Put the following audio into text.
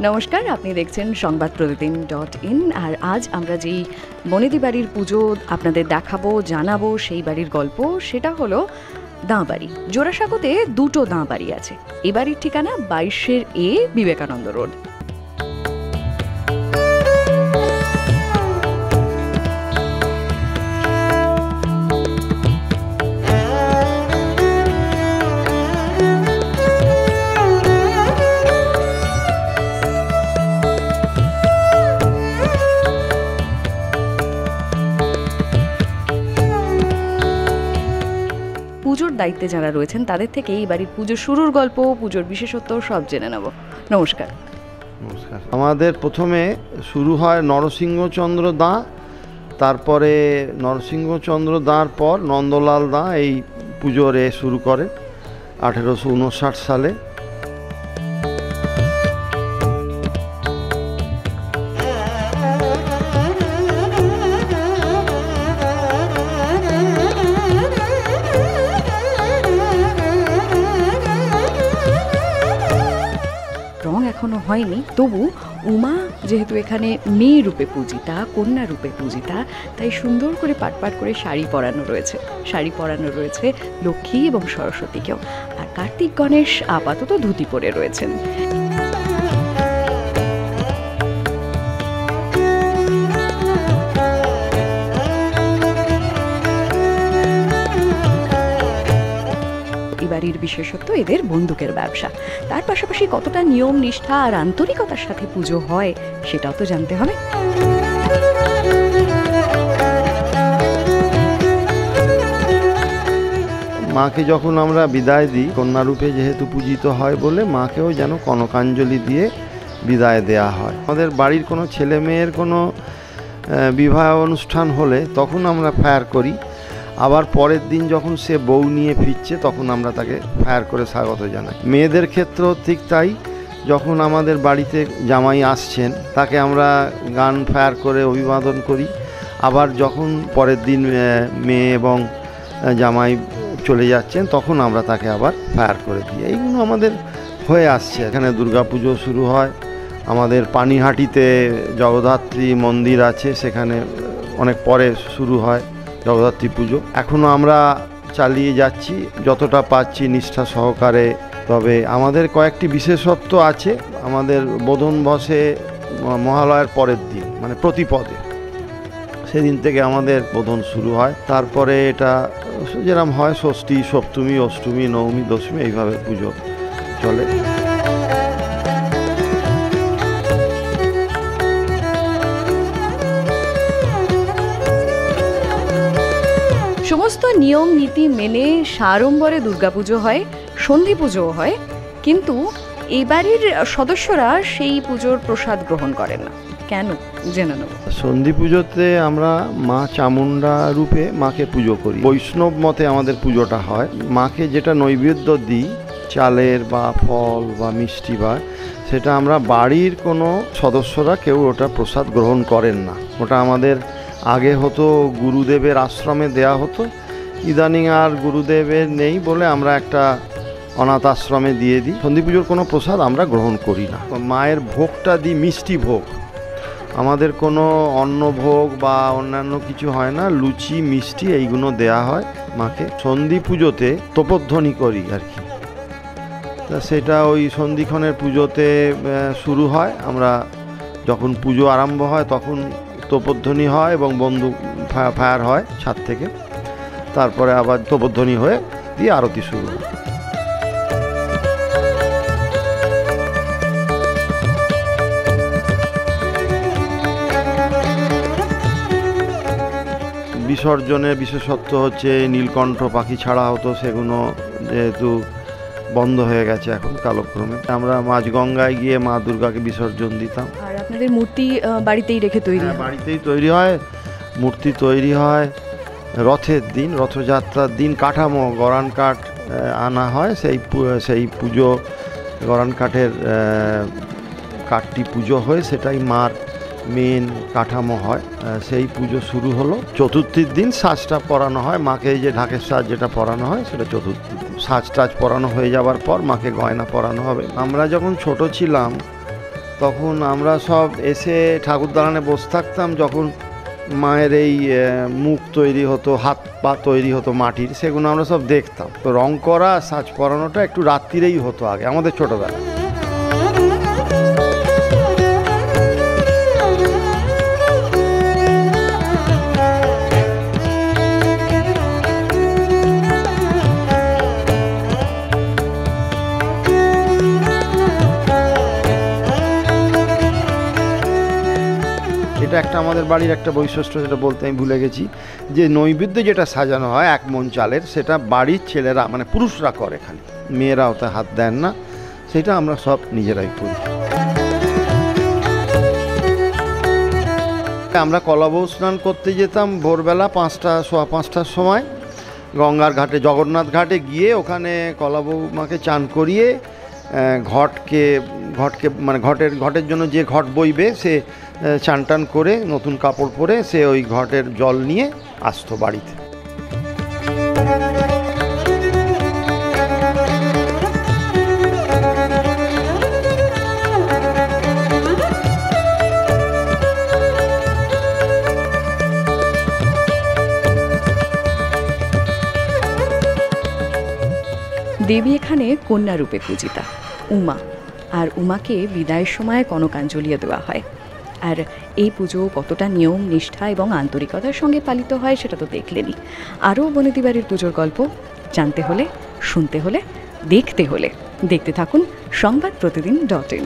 নমস্কার, আপনি দেখছেন সংবাদপ্রতিদিন.in। আর আজ আমরা যেই বনেদি বাড়ির পুজো আপনাদের দেখাবো, জানাবো, সেই বাড়ির গল্প, সেটা হলো দাঁবাড়ি। জোড়াসাঁকোতে দুটো দাঁবাড়ি আছে। এ বাড়ির ঠিকানা 22 A বিবেকানন্দ রোড। পুজোর দায়িত্বে যারা রয়েছেন তাদের থেকে এই বাড়ির পুজো শুরুর গল্প, পুজোর বিশেষত্ব সব জেনে নেব। নমস্কার। নমস্কার। আমাদের প্রথমে শুরু হয় নরসিংহচন্দ্র দাঁ, তারপরে নরসিংহচন্দ্র দাঁর পর নন্দলাল দাঁ এই পুজোর শুরু করে 1859 সালে। এখনো হয়নি, তবু উমা যেহেতু এখানে মেয়ে রূপে পূজিতা, কন্যা রূপে পূজিতা, তাই সুন্দর করে পাট করে শাড়ি পরানো রয়েছে লক্ষ্মী এবং সরস্বতীকেও। আর কার্তিক গণেশ আপাতত ধুতি পরে রয়েছেন। বাড়ির বিশেষত্ব এদের বন্দুকের ব্যবসা। তার পাশাপাশি কতটা নিয়ম নিষ্ঠা আর আন্তরিকতার সাথে পুজো হয় সেটাও তো জানতে হবে। মাকে যখন আমরা বিদায় দিই, কন্যারূপে যেহেতু পূজিত হয় বলে মাকেও যেন কনকাঞ্জলি দিয়ে বিদায় দেয়া হয়। আমাদের বাড়ির কোনো ছেলে মেয়ের কোনো বিবাহ অনুষ্ঠান হলে তখন আমরা ফায়ার করি। আবার পরের দিন যখন সে বউ নিয়ে ফিরছে তখন আমরা তাকে ফায়ার করে স্বাগত জানাই। মেয়েদের ক্ষেত্রেও ঠিক তাই। যখন আমাদের বাড়িতে জামাই আসছেন তাকে আমরা গান ফায়ার করে অভিবাদন করি। আবার যখন পরের দিন মেয়ে এবং জামাই চলে যাচ্ছেন তখন আমরা তাকে আবার ফায়ার করে দিই। এইগুলো আমাদের হয়ে আসছে। এখানে দুর্গাপুজো শুরু হয়। আমাদের পানিহাটিতে জগদ্ধাত্রী মন্দির আছে, সেখানে অনেক পরে শুরু হয় জগদ্ধাত্রী পুজো। এখনও আমরা চালিয়ে যাচ্ছি যতটা পাচ্ছি নিষ্ঠা সহকারে। তবে আমাদের কয়েকটি বিশেষত্ব আছে। আমাদের বোধন বসে মহালয়ার পরের দিন, মানে প্রতিপদে, সেদিন থেকে আমাদের বোধন শুরু হয়। তারপরে এটা যেরকম হয় ষষ্ঠী, সপ্তমী, অষ্টমী, নবমী, দশমী, এইভাবে পুজো চলে। সমস্ত নিয়ম নীতি মেনে সাড়ম্বরে দুর্গাপুজো হয়, সন্ধি পুজোও হয়, কিন্তু এই বাড়ির সদস্যরা সেই পুজোর প্রসাদ গ্রহণ করেন না। কেন জেনে নেব। সন্ধি পুজোতে আমরা মা চামুণ্ডা রূপে মাকে পুজো করি। বৈষ্ণব মতে আমাদের পুজোটা হয়। মাকে যেটা নৈবেদ্য দিই, চালের বা ফল বা মিষ্টি বা, সেটা আমরা বাড়ির কোনো সদস্যরা কেউ ওটা প্রসাদ গ্রহণ করেন না। ওটা আমাদের আগে হতো গুরুদেবের আশ্রমে দেয়া হতো। ইদানিং আর গুরুদেবের নেই বলে আমরা একটা অনাথ আশ্রমে দিয়ে দিই। সন্ধি পুজোর কোনো প্রসাদ আমরা গ্রহণ করি না। মায়ের ভোগটা দিই মিষ্টি ভোগ। আমাদের কোনো অন্ন ভোগ বা অন্যান্য কিছু হয় না। লুচি, মিষ্টি এইগুলো দেয়া হয় মাকে। সন্ধি পুজোতে তোপধ্বনি করি আর কি। তা সেটা ওই সন্ধিক্ষণের পুজোতে শুরু হয়। আমরা যখন পুজো আরম্ভ হয় তখন তোপধ্বনি হয় এবং বন্দুক ফায়ার হয় ছাদ থেকে। তারপরে আবার তোপধ্বনি হয়ে দিয়ে আরতি শুরু হয়। বিসর্জনের বিশেষত্ব হচ্ছে নীলকণ্ঠ পাখি ছাড়া হতো, সেগুলো যেহেতু বন্ধ হয়ে গেছে এখন কালক্রমে। আমরা মাঝগঙ্গায় গিয়ে মা দুর্গাকে বিসর্জন দিতাম। আর আপনাদের মূর্তি বাড়িতেই রেখে তৈরি? বাড়িতেই তৈরি হয়। মূর্তি তৈরি হয় রথের দিন, রথযাত্রার দিন। কাঠামো গরান কাঠ আনা হয়। সেই পুজো গরান কাঠের কাঠটি পুজো হয়ে সেটাই মার মেন কাঠামো হয়। সেই পুজো শুরু হলো। চতুর্থীর দিন সাজটা পরানো হয় মাকে। এই যে ঢাকের সাজ যেটা পরানো হয় সেটা চতুর্থীর দিন। সাজ টাজ পরানো হয়ে যাওয়ার পর মাকে গয়না পরানো হবে। আমরা যখন ছোট ছিলাম তখন আমরা সব এসে ঠাকুর দালানে বসে থাকতাম। যখন মায়ের এই মুখ তৈরি হতো, হাত পা তৈরি হতো মাটির, সেগুলো আমরা সব দেখতাম। তো রং করা, সাজ পরানোটা একটু রাত্রিরেই হতো আগে আমাদের ছোটোবেলা। এটা একটা আমাদের বাড়ির একটা বৈশিষ্ট্য, যেটা বলতে আমি ভুলে গেছি, যে নৈবেদ্য যেটা সাজানো হয় 1 মণ চালের, সেটা বাড়ির ছেলেরা মানে পুরুষরা করে, এখানে মেয়েরা ওতে হাত দেন না, সেটা আমরা সব নিজেরাই করি। আমরা কলাবউ স্নান করতে যেতাম ভোরবেলা 5টা, সোয়া 5টার সময় গঙ্গার ঘাটে, জগন্নাথ ঘাটে গিয়ে ওখানে কলাবউ মাকে চান করিয়ে ঘটকে মানে ঘটের জন্য যে ঘট বইবে সে চান টান করে নতুন কাপড় পরে সে ওই ঘটের জল নিয়ে আসতো বাড়িতে। দেবী এখানে কন্যা রূপে পূজিতা উমা, আর উমাকে বিদায়ের সময় কনকাঞ্জলি দেওয়া হয়। আর এই পুজো কতটা নিয়ম, নিষ্ঠা এবং আন্তরিকতার সঙ্গে পালিত হয় সেটা তো দেখলেনই। আরও বনেদি বাড়ির পুজোর গল্প জানতে হলে, শুনতে হলে, দেখতে হলে দেখতে থাকুন সংবাদপ্রতিদিন.in।